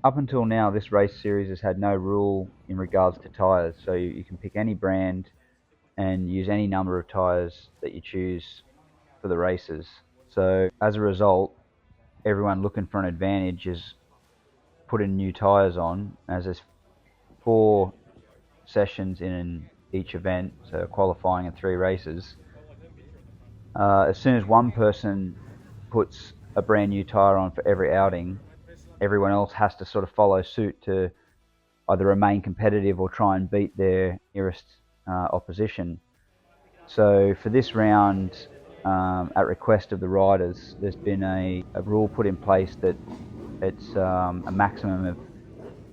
Up until now, this race series has had no rule in regards to tyres, so you can pick any brand and use any number of tyres that you choose for the races. So as a result, everyone looking for an advantage is putting new tyres on, as there's 4 sessions in each event, so qualifying and 3 races. As soon as one person puts a brand new tyre on for every outing, everyone else has to sort of follow suit to either remain competitive or try and beat their nearest opposition. So for this round, at request of the riders, there's been a rule put in place that it's a maximum of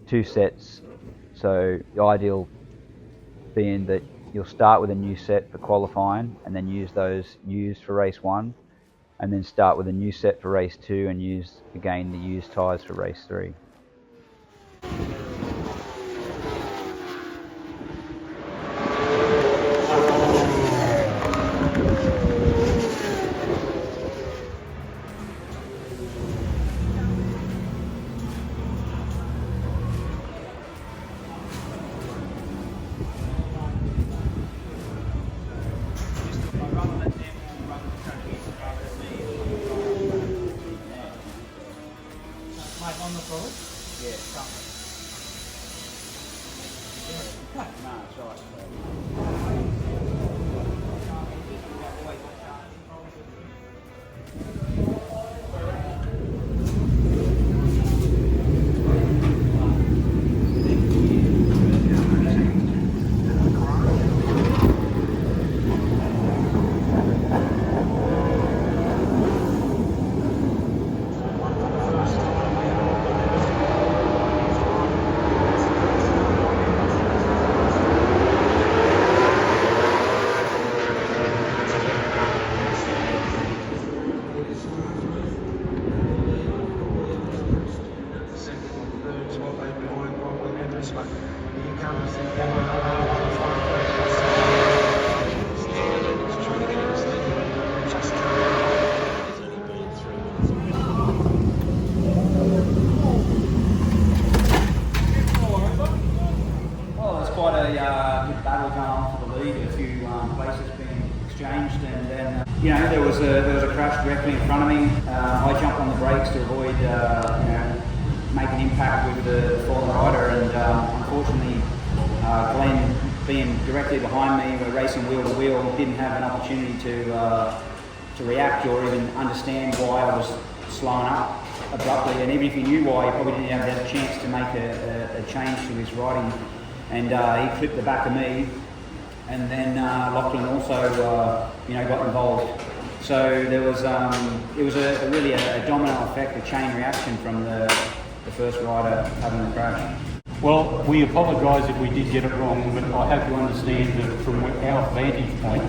2 sets. So the ideal being that you'll start with a new set for qualifying and then use those used for race 1, and then start with a new set for race 2 and use again the used tyres for race 3. On the floor? Yeah, no, it's right. Battle going on for the lead. A few places being exchanged, and then there was a crash directly in front of me. I jumped on the brakes to avoid making impact with the fallen rider, and unfortunately Glenn, being directly behind me, we're racing wheel to wheel, didn't have an opportunity to react or even understand why I was slowing up abruptly, and even if he knew why, he probably didn't have that chance to make a change to his riding. And he clipped the back of me, and then Lachlan also got involved. So there was it was really a domino effect, a chain reaction from the first rider having the crash. Well, we apologise if we did get it wrong, but I hope you understand that from our vantage point,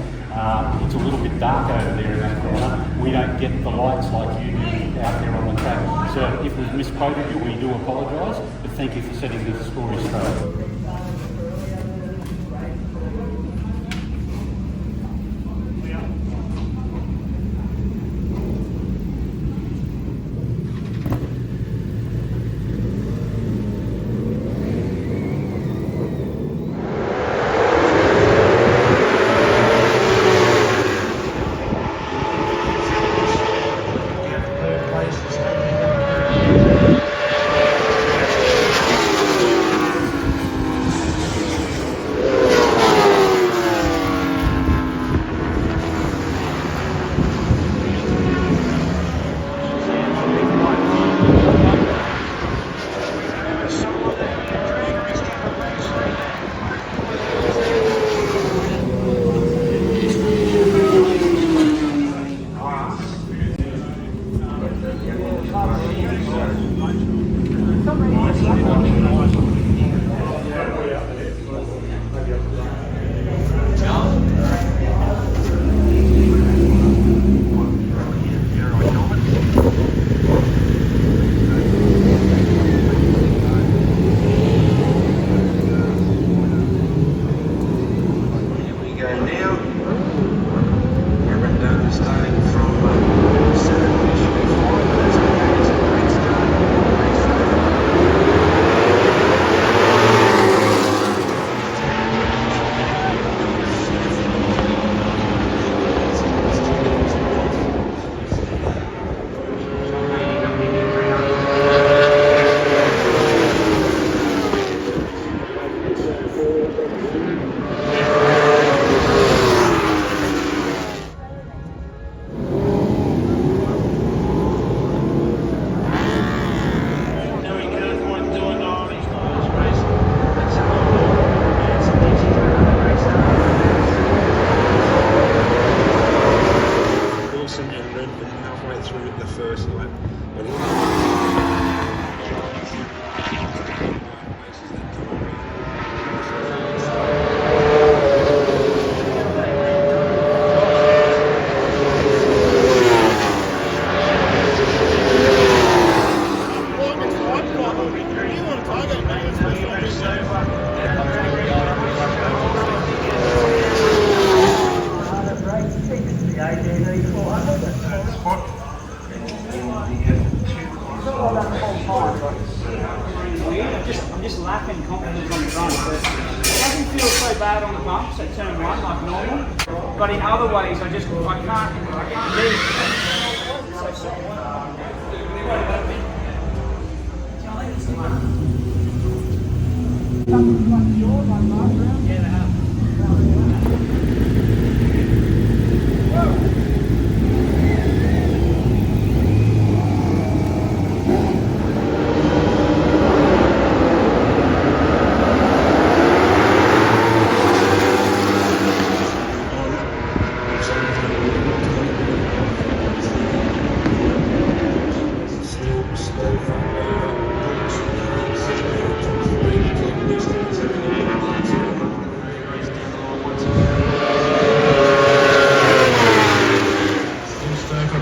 it's a little bit dark over there in that corner. We don't get the lights like you do out there on the track. So if we've misquoted you, we do apologise, but thank you for setting the story straight. I'm just lacking confidence on the front. It doesn't feel so bad on the bumps at turn one like normal, but in other ways I can't leave. Yeah, they have.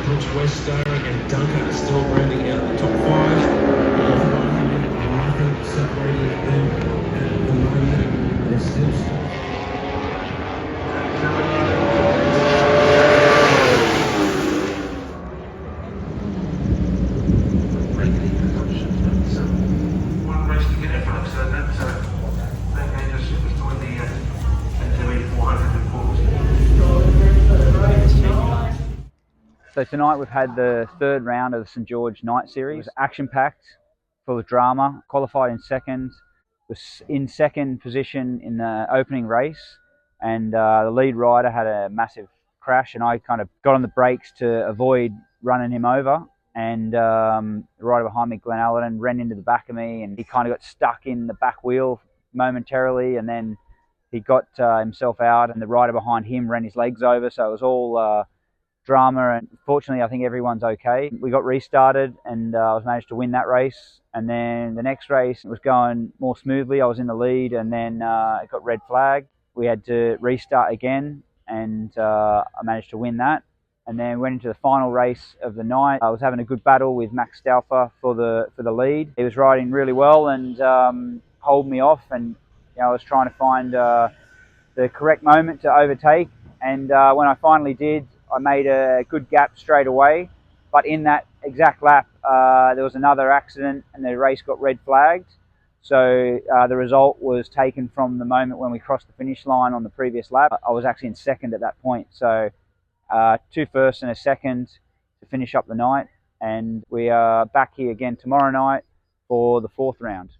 Brookes and Duncan are still rounding out the top five. Nothing separating them at the moment. They're still one race to get in front of, so that's that game just doing the 400 and So tonight we've had the third round of the St George Night Series. Action-packed, full of drama. Qualified in second, was in second position in the opening race, and the lead rider had a massive crash, and I kind of got on the brakes to avoid running him over. And the rider behind me, Glenn Allerton, ran into the back of me, and he kind of got stuck in the back wheel momentarily, and then he got himself out, and the rider behind him ran his legs over, so it was all drama, and fortunately I think everyone's okay. We got restarted, and I was managed to win that race, and then the next race was going more smoothly. I was in the lead, and then it got red flagged. We had to restart again, and I managed to win that, and then went into the final race of the night. I was having a good battle with Max Stauffer for the lead. He was riding really well and hold me off, and I was trying to find the correct moment to overtake, and when I finally did, I made a good gap straight away, but in that exact lap there was another accident and the race got red flagged. So the result was taken from the moment when we crossed the finish line on the previous lap. I was actually in second at that point, so 2 firsts and a second to finish up the night, and we are back here again tomorrow night for the 4th round.